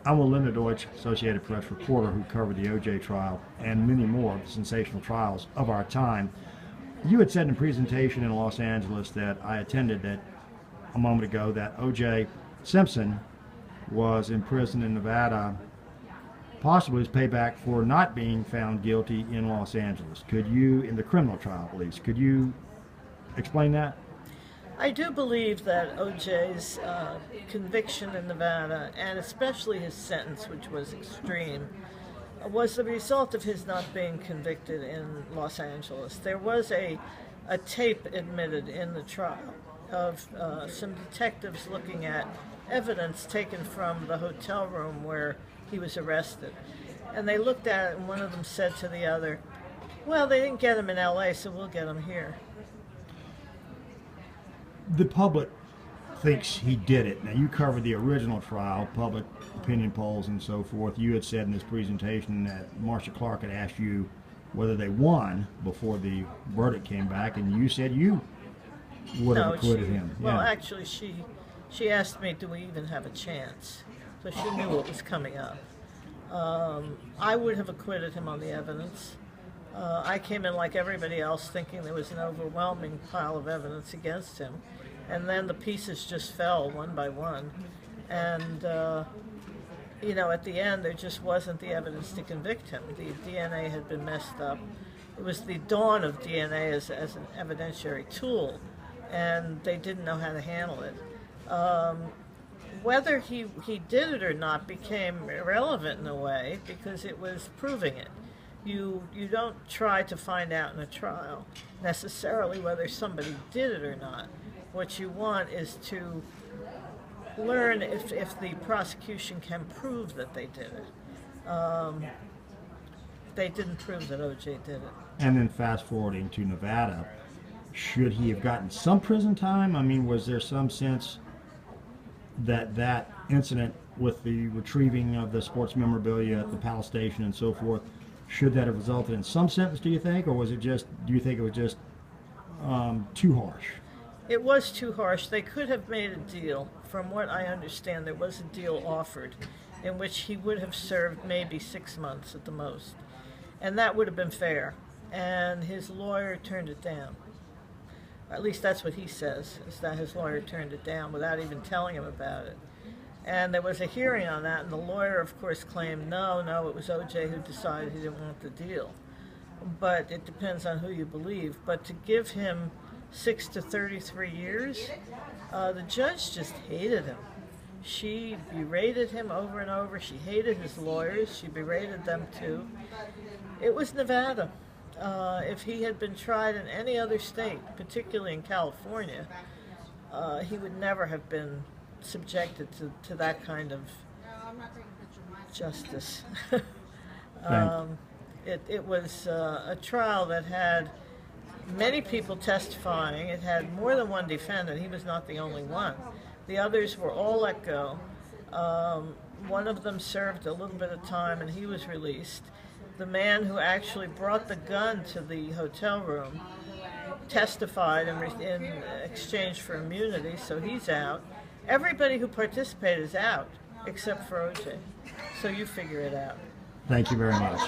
I'm with Linda Deutsch, Associated Press reporter who covered the O.J. trial and many more of the sensational trials of our time. You had said in a presentation in Los Angeles that I attended that a moment ago that O.J. Simpson was in prison in Nevada, possibly as payback for not being found guilty in Los Angeles. Could you, in the criminal trial at least, could you explain that? I do believe that O.J.'s conviction in Nevada, and especially his sentence, which was extreme, was the result of his not being convicted in Los Angeles. There was a tape admitted in the trial of some detectives looking at evidence taken from the hotel room where he was arrested. And they looked at it, and one of them said to the other, "Well, they didn't get him in L.A., so we'll get him here." The public thinks he did it. Now, you covered the original trial, public opinion polls and so forth. You had said in this presentation that Marcia Clark had asked you whether they won before the verdict came back, and you said you would have acquitted him. Well, actually, she asked me, do we even have a chance? So she knew what was coming up. I would have acquitted him on the evidence. I came in like everybody else thinking there was an overwhelming pile of evidence against him. And then the pieces just fell one by one. And, you know, at the end, there just wasn't the evidence to convict him. The DNA had been messed up. It was the dawn of DNA as an evidentiary tool, and they didn't know how to handle it. Whether he did it or not became irrelevant in a way because it was proving it. You don't try to find out in a trial necessarily whether somebody did it or not. What you want is to learn if the prosecution can prove that they did it. They didn't prove that O.J. did it. And then fast forwarding to Nevada, should he have gotten some prison time? I mean, was there some sense that that incident with the retrieving of the sports memorabilia at the Palace Station and so forth, should that have resulted in some sentence, do you think? Or was it just, do you think it was just too harsh? It was too harsh. They could have made a deal. From what I understand, there was a deal offered in which he would have served maybe 6 months at the most. And that would have been fair. And his lawyer turned it down. At least that's what he says, is that his lawyer turned it down without even telling him about it. And there was a hearing on that, and the lawyer, of course, claimed, no, it was O.J. who decided he didn't want the deal. But it depends on who you believe. But to give him 6 to 33 years, the judge just hated him. She berated him over and over. She hated his lawyers. She berated them too. It was Nevada. If he had been tried in any other state, particularly in California, he would never have been subjected to that kind of justice. It was a trial that had many people testifying. It had more than one defendant. He was not the only one. The others were all let go. One of them served a little bit of time and he was released. The man who actually brought the gun to the hotel room testified in exchange for immunity, so he's out. Everybody who participated is out, except for O.J. So you figure it out. Thank you very much.